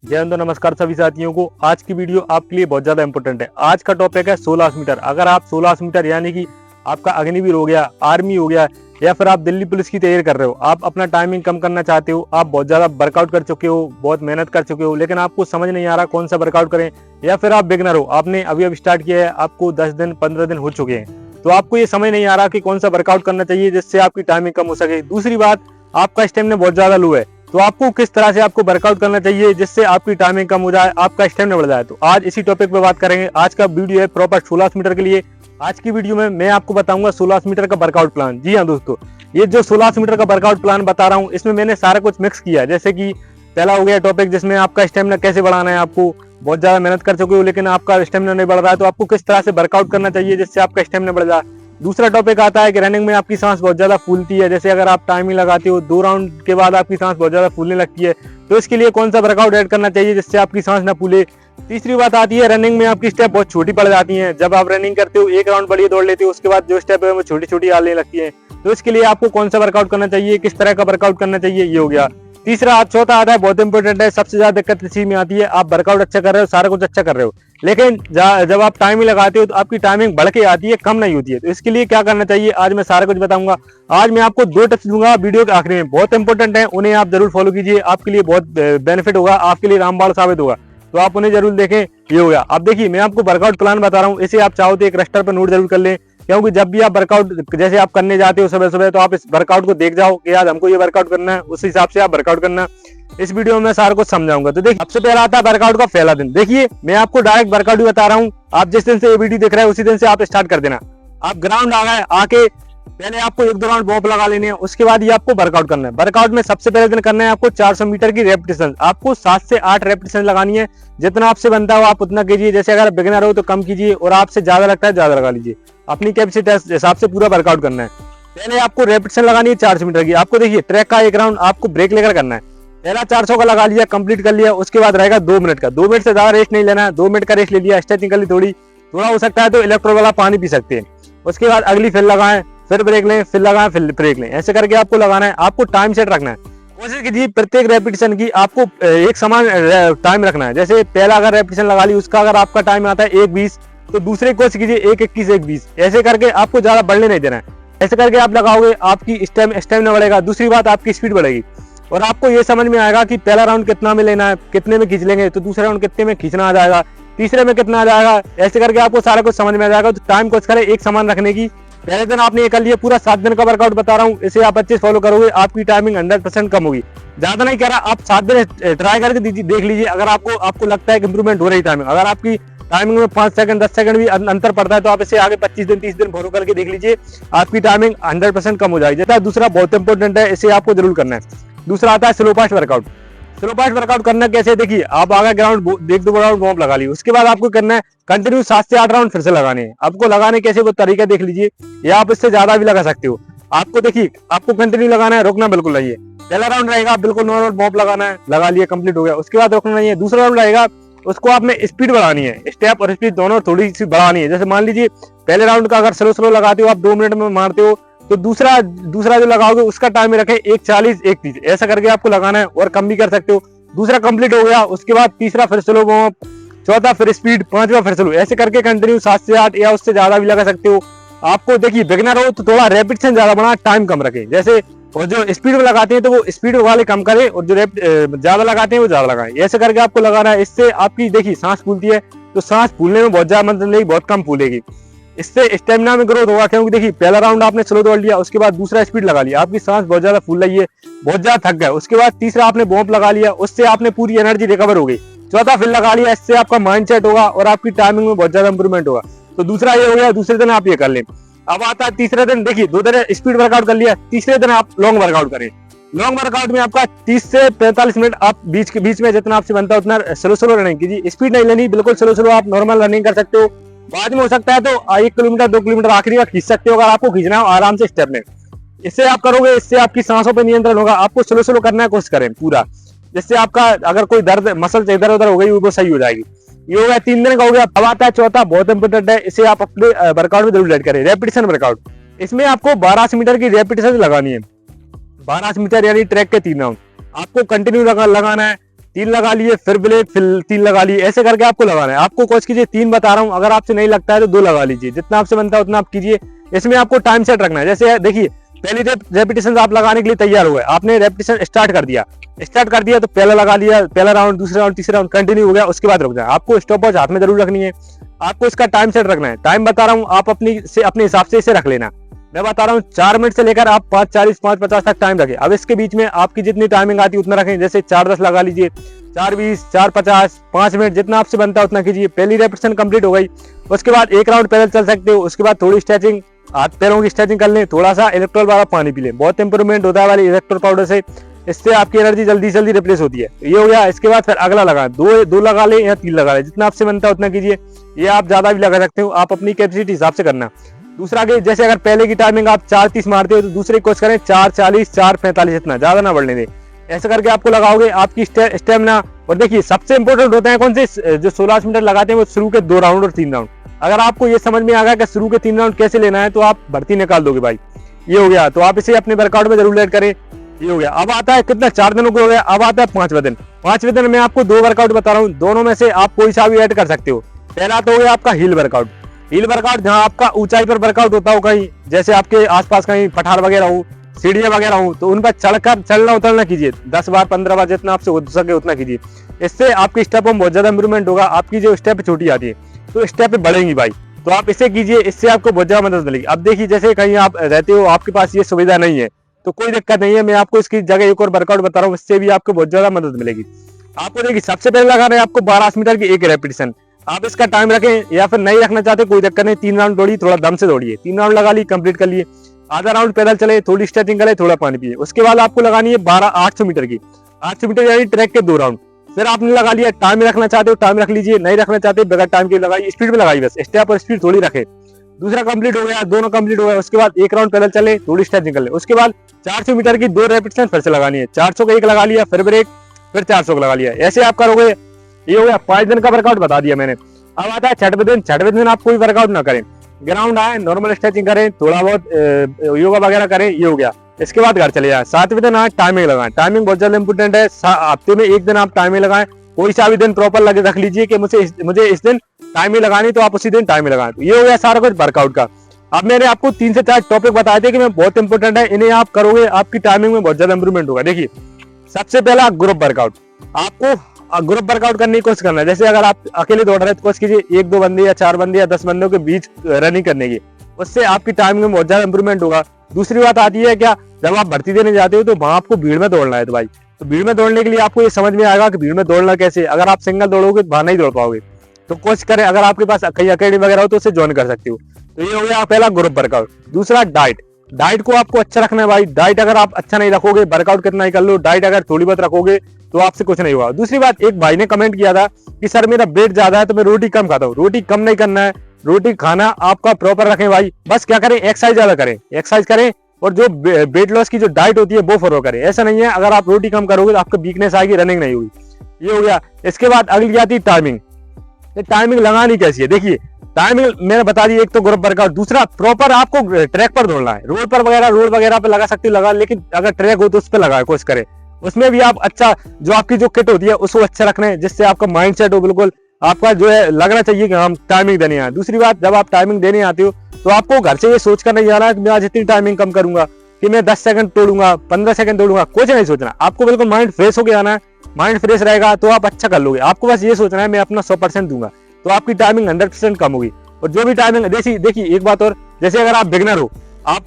जय हिंद, नमस्कार सभी साथियों को। आज की वीडियो आपके लिए बहुत ज्यादा इंपॉर्टेंट है। आज का टॉपिक है 1600 मीटर। अगर आप 1600 मीटर यानी कि आपका अग्निवीर हो गया, आर्मी हो गया, या फिर आप दिल्ली पुलिस की तैयारी कर रहे हो, आप अपना टाइमिंग कम करना चाहते हो, आप बहुत ज्यादा वर्कआउट कर चुके हो, बहुत मेहनत कर चुके हो, लेकिन आपको समझ नहीं आ रहा कौन सा वर्कआउट करें, या फिर आप बिगनर हो, आपने अभी अभी स्टार्ट किया है, आपको 10 दिन 15 दिन हो चुके हैं, तो आपको ये समझ नहीं आ रहा कि कौन सा वर्कआउट करना चाहिए जिससे आपकी टाइमिंग कम हो सके। दूसरी बात, आपका स्टेमिना बहुत ज्यादा लो है, तो आपको किस तरह से आपको वर्कआउट करना चाहिए जिससे आपकी टाइमिंग कम हो जाए, आपका स्टेमिना बढ़ जाए। तो आज इसी टॉपिक पे बात करेंगे। आज का वीडियो है प्रॉपर 1600 मीटर के लिए। आज की वीडियो में मैं आपको बताऊंगा 1600 मीटर का वर्कआउट प्लान। जी हाँ दोस्तों, ये जो 1600 मीटर का वर्कआउट प्लान बता रहा हूँ, इसमें मैंने सारा कुछ मिक्स किया है। जैसे कि पहला हो गया टॉपिक जिसमें आपका स्टेमिना कैसे बढ़ाना है, आपको बहुत ज्यादा मेहनत कर चुके हो लेकिन आपका स्टेमिना नहीं बढ़ रहा है, तो आपको किस तरह से वर्कआउट करना चाहिए जिससे आपका स्टेमिना बढ़ जाए। दूसरा टॉपिक आता है कि रनिंग में आपकी सांस बहुत ज्यादा फूलती है, जैसे अगर आप टाइमिंग लगाते हो 2 राउंड के बाद आपकी सांस बहुत ज्यादा फूलने लगती है, तो इसके लिए कौन सा वर्कआउट ऐड करना चाहिए जिससे आपकी सांस ना फूले। तीसरी बात आती है रनिंग में आपकी स्टेप बहुत छोटी पड़ जाती हैं। जब आप रनिंग करते हो 1 राउंड बढ़िया दौड़ लेते हो, उसके बाद जो स्टेप है वो छोटी छोटी आने लगती है, तो इसके लिए आपको कौन सा वर्कआउट करना चाहिए, किस तरह का वर्कआउट करना चाहिए, ये हो गया। चौथा आता है, बहुत इंपॉर्टेंट है, सबसे ज्यादा दिक्कत इसी में आती है। आप वर्कआउट अच्छा कर रहे हो, सारा कुछ अच्छा कर रहे हो, लेकिन जब आप टाइमिंग लगाते हो तो आपकी टाइमिंग बढ़ के आती है, कम नहीं होती है। तो इसके लिए क्या करना चाहिए आज मैं सारा कुछ बताऊंगा। आज मैं आपको 2 टिप्स दूंगा वीडियो के आखिरी में, बहुत इंपॉर्टेंट है, उन्हें आप जरूर फॉलो कीजिए, आपके लिए बहुत बेनिफिट होगा, आपके लिए रामबाण साबित होगा, तो आप उन्हें जरूर देखें। ये हो गया। अब देखिए, मैं आपको वर्कआउट प्लान बता रहा हूँ, इसे आप चाहो तो एक रजिस्टर पर नोट जरूर कर लें, क्योंकि जब भी आप वर्कआउट जैसे आप करने जाते हो सुबह सुबह, तो आप इस वर्कआउट को देख जाओ कि आज हमको ये वर्कआउट करना है, उस हिसाब से आप वर्कआउट करना। इस वीडियो में मैं सारा कुछ समझाऊंगा। तो देखिए, सबसे पहला आता है वर्कआउट का पहला दिन। देखिए, मैं आपको डायरेक्ट वर्कआउट भी बता रहा हूँ, आप जिस दिन से ये वीडियो देख रहे हैं उसी दिन से आप स्टार्ट कर देना। आप ग्राउंड आ गए, आके पहले आपको 1-2 राउंड वॉर्म लगा लेने हैं, उसके बाद ये आपको वर्कआउट करना है। वर्कआउट में सबसे पहले दिन करना है आपको 400 मीटर की रेपिटेशन। आपको 7 से 8 रेपिटेशन लगानी है, जितना आपसे बनता हो आप उतना कीजिए। जैसे अगर बिगिनर हो तो कम कीजिए, और आपसे ज्यादा लगता है ज्यादा लगा लीजिए। अपनी कैपेसिटी हिसाब से पूरा वर्कआउट करना है। पहले आपको रेपिटेशन लगानी है 400 मीटर की। आपको देखिए, ट्रैक का 1 राउंड आपको ब्रेक लेकर करना है। पहला 400 का लगा लिया, कंप्लीट कर लिया, उसके बाद रहेगा 2 मिनट का। 2 मिनट से ज्यादा रेस्ट नहीं लेना है, 2 मिनट का रेस्ट ले लिया, स्ट्रेचिंग कर ली, थोड़ा हो सकता है तो इलेक्ट्रोल वाला पानी पी सकते हैं। उसके बाद अगली फिर लगाएं, फिर ब्रेक लें, फिर लगाएं, फिर ब्रेक लें, ऐसे करके आपको लगाना है। आपको टाइम सेट रखना है, कोशिश कीजिए प्रत्येक रेपिटेशन की आपको एक समान टाइम रखना है। जैसे पहला अगर रेपिटेशन लगा ली, उसका अगर आपका टाइम आता है 1:20, तो दूसरे कोशिश कीजिए 1:21, 1:20, ऐसे करके आपको ज्यादा बढ़ने नहीं देना है। ऐसे करके आप लगाओगे, आपकी स्टेमिना बढ़ेगा। दूसरी बात, आपकी स्पीड बढ़ेगी, और आपको ये समझ में आएगा कि पहला राउंड कितना में लेना है, कितने में खींच लेंगे, तो दूसरा राउंड कितने में खींचना आ जाएगा, तीसरे में कितना आ जाएगा, ऐसे करके आपको सारा कुछ समझ में आ जाएगा। तो टाइम कोशिश करें एक समान रखने की। पहले दिन आपने ये कर लिया, पूरा 7 दिन का वर्कआउट बता रहा हूँ, इसे आप अच्छे से फॉलो करोगे, आपकी टाइमिंग 100% कम होगी। ज्यादा नहीं कह रहा, आप 7 दिन ट्राई करके देख लीजिए। अगर आपको लगता है कि इंप्रूवमेंट हो रही टाइमिंग, अगर आपकी टाइमिंग में 5 सेकंड 10 सेकंड भी अंतर पड़ता है, तो आप इसे आगे 25 दिन 30 दिन फॉलो करके देख लीजिए, आपकी टाइमिंग 100% कम हो जाएगी। जैसा दूसरा बहुत इंपॉर्टेंट है, इसे आपको जरूर करना है। दूसरा आता है slow fast workout. Slow fast workout करना कैसे, देखिए, आप आगे ग्राउंड 1-2 राउंड वॉर्म लगा ली, उसके बाद आपको करना है कंटिन्यू 7 से 8 राउंड फिर से लगाने हैं। आपको लगाने कैसे वो तरीका देख लीजिए, या आप इससे ज्यादा भी लगा सकते हो। आपको देखिए, आपको कंटिन्यू लगाना है, रोकना बिल्कुल नहीं है। पहला राउंड रहेगा बिल्कुल नॉर्मल वॉर्म लगाना है, लगा लिया, कंप्लीट हो गया, उसके बाद रोकना नहीं है। दूसरा राउंड रहेगा, उसको आपने स्पीड बढ़ानी है, स्टेप और स्पीड दोनों थोड़ी सी बढ़ानी है। जैसे मान लीजिए पहले राउंड का अगर स्लो लगाते हो आप, 2 मिनट में मारते हो, तो दूसरा जो लगाओगे उसका टाइम रखें 1:40, 1:30, ऐसा करके आपको लगाना है, और कम भी कर सकते हो। दूसरा कंप्लीट हो गया, उसके बाद तीसरा फिर स्लो वार्म अप, चौथा फिर स्पीड, 5वां फिर स्लो, ऐसे करके कंटिन्यू 7 से 8 या उससे ज्यादा भी लगा सकते हो। आपको देखिए, बिगिनर हो तो थोड़ा रेपिटेशन ज्यादा बढ़ा, टाइम कम रखें। जैसे और जो स्पीड में लगाते हैं तो वो स्पीड वाले कम करें, और जो ज्यादा लगाते हैं वो ज्यादा लगाएं, ऐसे करके आपको लगाना है। इससे आपकी देखिए सांस फूलती है, तो सांस फूलने में बहुत ज्यादा मतलब नहीं, बहुत कम फूलेगी। इससे स्टेमिना में ग्रोथ होगा, क्योंकि देखिए पहला राउंड आपने स्लो दौड़ लिया, उसके बाद दूसरा स्पीड लगा लिया, आपकी सांस बहुत ज्यादा फूल रही है, बहुत ज्यादा थक गए। उसके बाद तीसरा आपने वॉर्म लगा लिया, उससे आपने पूरी एनर्जी रिकवर हो गई। चौथा फिर लगा लिया, इससे आपका माइंड सेट होगा और आपकी टाइमिंग में बहुत ज्यादा इंप्रूवमेंट होगा। तो दूसरा ये हो गया, दूसरे दिन आप ये कर लें। अब आता है तीसरे दिन। देखिए, 2 दिन स्पीड वर्कआउट कर लिया, तीसरे दिन आप लॉन्ग वर्कआउट करें। लॉन्ग वर्कआउट में आपका 30 से 45 मिनट आप बीच में जितना आपसे बनता है उतना स्लो रनिंग कीजिए। स्पीड नहीं लेनी, बिल्कुल स्लो आप नॉर्मल रनिंग कर सकते हो। बाद में हो सकता है तो 1 किलोमीटर 2 किलोमीटर आखिरी का खींच सकते हो, अगर आपको खींचना हो आराम से स्टेप में। इससे आप करोगे, इससे आपकी सांसों पर नियंत्रण होगा। आपको स्लो करना है, कोशिश करें पूरा, जिससे आपका अगर कोई दर्द मसल इधर उधर हो गई वो सही हो जाएगी। ये हो गया 3 दिन का हो गया। अब आता है चौथा, बहुत इंपोर्टेंट है, इसे आप अपने वर्कआउट में जरूर ऐड करें, रेपिटेशन वर्कआउट। इसमें आपको 1200 मीटर की रेपिटेशन लगानी है। 1200 मीटर यानी ट्रैक के 3 राउंड आपको कंटिन्यू लगाना है। 3 लगा लिए, फिर ब्रेक, फिर 3 लगा लिए, ऐसे करके आपको लगाना है। आपको कोशिश कीजिए 3 बता रहा हूँ, अगर आपसे नहीं लगता है तो 2 लगा लीजिए, जितना आपसे बनता है उतना आप कीजिए। इसमें आपको टाइम सेट रखना है। जैसे देखिए पहली रेपिटेशन आप लगाने के लिए तैयार हुए, आपने रेपिटेशन स्टार्ट कर दिया तो पहला लगा लिया, पहला राउंड, दूसरा राउंड, तीसरा राउंड कंटिन्यू हो गया, उसके बाद रुक जाए। आपको स्टॉप वॉच हाथ में जरूर रखनी है, आपको इसका टाइम सेट रखना है। टाइम बता रहा हूँ, आप अपने हिसाब से इसे रख लेना। मैं बता रहा हूँ 4 मिनट से लेकर आप 5:40 5:50 तक टाइम रखें। अब इसके बीच में आपकी जितनी टाइमिंग आती है उतना रखें। जैसे 4:10 लगा लीजिए, 4:20, 4:50, 5 मिनट, जितना आपसे बनता है उतना कीजिए। पहली रेपिटेशन कंप्लीट हो गई, उसके बाद एक राउंड पैदल चल सकते हो, उसके बाद थोड़ी स्ट्रेचिंग, हाथ पैरों की स्ट्रेचिंग कर लें, थोड़ा सा इलेक्ट्रोल वाला पानी पी लें, बहुत इंप्रूवमेंट होता है वाले इलेक्ट्रोल पाउडर से, इससे आपकी एनर्जी जल्दी जल्दी रिप्लेस होती है। ये हो गया। इसके बाद फिर अगला लगा, दो लगा ले या 3 लगा ले, जितना आपसे बनता है उतना कीजिए। ये आप ज्यादा भी लगा सकते हो, आप अपनी कैपेसिटी हिसाब से करना। दूसरा कि जैसे अगर पहले की टाइमिंग आप 4:30 मारते हो तो दूसरे कोशिश करें 4:40, 4:45, इतना ज्यादा ना बढ़ने दें। ऐसे करके आपको लगाओगे, आपकी स्टेमिना। और देखिए सबसे इंपॉर्टेंट होते हैं कौन से, जो 16 मीटर लगाते हैं वो शुरू के 2 राउंड और 3 राउंड। अगर आपको ये समझ में आ गया कि शुरू के 3 राउंड कैसे लेना है तो आप भर्ती निकाल दोगे भाई। ये हो गया, तो आप इसे अपने वर्कआउट में जरूर ऐड करें। ये हो गया। अब आता है कितना, 4 दिनों को हो गया, अब आता है 5वें दिन। 5वें दिन में आपको 2 वर्कआउट बता रहा हूँ, दोनों में से आप कोई सा भी ऐड कर सकते हो। पहला तो हो गया आपका हील वर्कआउट। हील वर्कआउट जहाँ आपका ऊंचाई पर वर्कआउट होता हो, कहीं जैसे आपके आसपास कहीं पठार वगैरह हो, सीढ़ियां वगैरह हो, तो उन पर चढ़कर चलना उतरना कीजिए। 10 बार 15 बार जितना आपसे हो सके उतना कीजिए। इससे आपकी स्टेप में बहुत ज्यादा इंप्रूवमेंट होगा। आपकी जो स्टेप छोटी आती है तो स्टेप बढ़ेंगी भाई, तो आप इसे कीजिए, इससे आपको बहुत ज्यादा मदद मिलेगी। अब देखिए जैसे कहीं आप रहते हो, आपके पास ये सुविधा नहीं है तो कोई दिक्कत नहीं है, मैं आपको इसकी जगह एक और वर्कआउट बता रहा हूँ, इससे भी आपको बहुत ज्यादा मदद मिलेगी। आपको देखिए सबसे पहले लगाना है आपको 12 मीटर की एक रेपिटेशन। आप इसका टाइम रखें या फिर नहीं रखना चाहते कोई दिक्कत नहीं, 3 राउंड दौड़िए, थोड़ा दम से दौड़िए, 3 राउंड लगा ली, कंप्लीट कर लिए। आधा राउंड पैदल चले, थोड़ी स्ट्रेचिंग करे, थोड़ा पानी पिए। उसके बाद आपको लगानी है 800 मीटर की, 800 मीटर यानी ट्रैक के 2 राउंड। फिर आपने लगा लिया, टाइम रखना चाहते हो टाइम रख लीजिए, नहीं रखना चाहते बगैर टाइम के लगाइए, स्पीड में लगाइए, बस स्टेप और स्पीड थोड़ी रखे। दूसरा कंप्लीट हो गया, दोनों कंप्लीट हो गया। उसके बाद एक राउंड पैदल चले, थोड़ी स्ट्रेचिंग कर ले। उसके बाद 400 मीटर की 2 रेपिटेशन फिर से लगानी है। 400 का एक लगा लिया, फिर ब्रेक, फिर 400 का लगा लिया। ऐसे आप करोगे। ये हो गया 5 दिन का वर्कआउट बता दिया मैंने। अब आता है 6वें दिन। 6वें दिन आप कोई वर्कआउट ना करें, ग्राउंड आए, नॉर्मल स्ट्रेचिंग करें, थोड़ा बहुत योगा वगैरह करें। ये हो गया। इसके बाद घर चले जाए। 7वें दिन आज टाइमिंग लगाएं। टाइमिंग बहुत ज्यादा इंपोर्टेंट है। हफ्ते में 1 दिन आप टाइमिंग लगाएं, कोई सा भी दिन प्रॉपर लगे रख लीजिए कि मुझे इस दिन टाइमिंग लगानी, तो आप उसी दिन टाइमिंग लगाएं। तो ये हो गया सारा कुछ वर्कआउट का। अब मैंने आपको 3 से 4 टॉपिक बताए थे कि मैं बहुत इंपोर्टेंट है, इन्हें आप करोगे आपकी टाइमिंग में बहुत ज्यादा इंप्रूवमेंट होगा। देखिए सबसे पहला ग्रुप वर्कआउट। आपको ग्रुप वर्कआउट करने की कोशिश करना है। जैसे अगर आप अकेले दौड़ रहे हैं तो कोशिश कीजिए 1-2 बंदे या 4 बंदे या 10 बंदों के बीच रनिंग करने की, उससे आपकी टाइमिंग में बहुत ज्यादा इंप्रूवमेंट होगा। दूसरी बात आती है क्या, जब आप भर्ती देने जाते हो तो वहां आपको भीड़ में दौड़ना है। तो भाई तो भीड़ में दौड़ने के लिए आपको ये समझ में आएगा कि भीड़ में दौड़ना कैसे। अगर आप सिंगल दौड़ोगे तो वहां नहीं दौड़ पाओगे, तो कोशिश करें अगर आपके पास कहीं अकेडमी वगैरह हो तो उसे ज्वाइन कर सकते हो। तो ये हो गया पहला ग्रुप वर्कआउट। दूसरा डाइट। डाइट को आपको अच्छा रखना है भाई। डाइट अगर आप अच्छा नहीं रखोगे, वर्कआउट कितना ही कर लो, डाइट अगर थोड़ी बहुत रखोगे तो आपसे कुछ नहीं होगा। दूसरी बात, एक भाई ने कमेंट किया था कि सर मेरा वेट ज्यादा है तो मैं रोटी कम खाता हूँ। रोटी कम नहीं करना है, रोटी खाना आपका प्रॉपर रखें भाई। बस क्या करें, एक्सरसाइज ज्यादा करें, एक्सरसाइज करें, और जो वेट लॉस की जो डाइट होती है वो फॉलो करें। ऐसा नहीं है अगर आप रोटी कम करोगे तो आपको वीकनेस आएगी, रनिंग नहीं होगी। ये हो गया। इसके बाद अगली आती है टाइमिंग। टाइमिंग लगानी कैसी है, देखिए टाइमिंग मैंने बता दी, एक तो ग्रुप वर्कआउट, दूसरा प्रॉपर आपको ट्रैक पर दौड़ना है। रोड वगैरह पे लगा सकते हो लगा, लेकिन अगर ट्रैक हो तो उस पर लगाए, कोशिश करें। उसमें भी आप अच्छा, जो आपकी जो किट होती है उसको अच्छा रखना है, जिससे आपका माइंड सेट हो, बिल्कुल आपका जो है लगना चाहिए कि हम टाइमिंग देने आए। दूसरी बात, जब आप टाइमिंग देने आते हो तो आपको घर से ये सोच कर नहीं जाना है कि मैं आज इतनी टाइमिंग कम करूंगा, कि मैं 10 सेकंड तोड़ूंगा, 15 सेकंड तोड़ूंगा, कुछ नहीं सोचना। आपको बिल्कुल माइंड फ्रेश होकर आना है। माइंड फ्रेश रहेगा तो आप अच्छा कर लोगे। आपको बस ये सोचना है मैं अपना 100% दूंगा, तो आपकी टाइमिंग 100% कम होगी। और जो भी टाइमिंग, देखिए एक बात और, जैसे अगर आप बिगनर हो, आप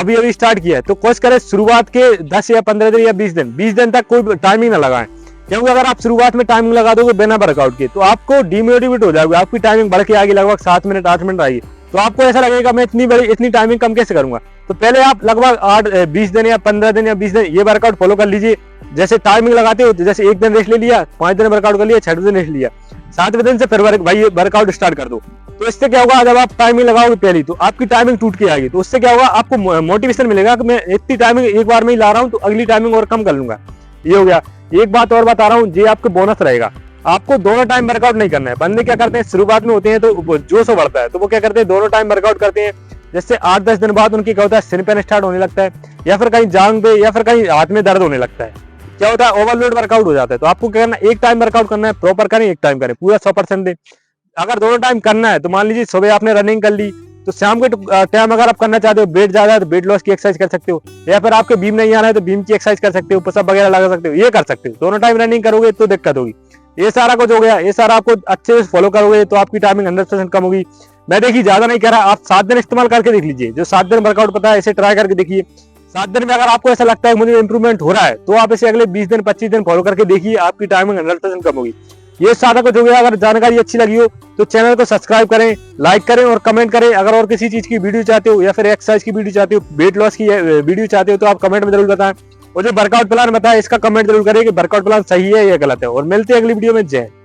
अभी स्टार्ट किया है, तो कोशिश करें शुरुआत के 10 या 15 दिन या 20 दिन तक कोई टाइमिंग ना लगाएं। क्योंकि अगर आप शुरुआत में टाइमिंग लगा दोगे बिना वर्कआउट के तो आपको डिमोटिवेट हो जाओगे, आपकी टाइमिंग बढ़ के आएगी, लगभग 7 मिनट 8 मिनट आएगी, तो आपको ऐसा लगेगा मैं इतनी टाइमिंग कम कैसे करूंगा। तो पहले आप लगभग 20 दिन या 15 दिन या 20 दिन ये वर्कआउट फॉलो कर लीजिए। जैसे टाइमिंग लगाते हो, जैसे 1 दिन रेस्ट ले लिया, 5 दिन वर्कआउट कर लिया, 6वें दिन रेस्ट लिया, 7वें दिन से फिर भाई वर्कआउट स्टार्ट कर दो। तो इससे क्या होगा, जब आप टाइमिंग लगाओगे पहली तो आपकी टाइमिंग टूट के आएगी, तो उससे क्या होगा, आपको मोटिवेशन मिलेगा कि मैं इतनी टाइमिंग एक बार में ही ला रहा हूँ तो अगली टाइमिंग और कम कर लूंगा। ये हो गया। एक बात और बता रहा हूँ, ये आपको बोनस रहेगा। आपको दोनों टाइम वर्कआउट नहीं करना है। बंदे क्या करते हैं, शुरुआत में होते हैं तो जोश बढ़ता है, तो वो क्या करते हैं, दोनों टाइम वर्कआउट करते हैं। जिससे 8-10 दिन बाद उनकी क्या होता है, सिर पेन स्टार्ट होने लगता है, या फिर कहीं जांग पे या फिर कहीं हाथ में दर्द होने लगता है। क्या होता है, ओवरलोड वर्कआउट हो जाता है। तो आपको क्या करना है, एक टाइम वर्कआउट करना है, प्रॉपर करें, एक टाइम करें, पूरा 100% दें। अगर दोनों टाइम करना है तो मान लीजिए सुबह आपने रनिंग कर ली, तो शाम के टाइम अगर आप करना चाहते हो, वेट ज्यादा है तो वेट लॉस की एक्सरसाइज कर सकते हो, या फिर आपके बीम नहीं आना है तो बीम की एक्सरसाइज कर सकते हो, पुशअप वगैरह लगा सकते हो, ये कर सकते हो। दोनों टाइम रनिंग करोगे तो दिक्कत होगी। ये सारा कुछ हो गया, ये सारा आपको अच्छे से फॉलो करोगे तो आपकी टाइमिंग 100% कम होगी। मैं देखिए ज्यादा नहीं कह रहा, आप 7 दिन इस्तेमाल करके देख लीजिए, जो 7 दिन वर्कआउट पता है इसे ट्राई करके देखिए। 7 दिन में अगर आपको ऐसा लगता है मुझे इंप्रूवमेंट हो रहा है, तो आप इसे अगले 20 दिन 25 दिन फॉलो करके देखिए, आपकी टाइमिंग 100% कम होगी। ये सारा कुछ हो गया। अगर जानकारी अच्छी लगी हो तो चैनल को सब्सक्राइब करें, लाइक करें और कमेंट करें। अगर और किसी चीज की वीडियो चाहते हो या फिर एक्सरसाइज की वीडियो चाहते हो, वेट लॉस की वीडियो चाहते हो, तो आप कमेंट में जरूर बताएं। और जो वर्कआउट प्लान बताया इसका कमेंट जरूर करें कि वर्कआउट प्लान सही है या गलत है। और मिलते हैं अगली वीडियो में। जय हिंद।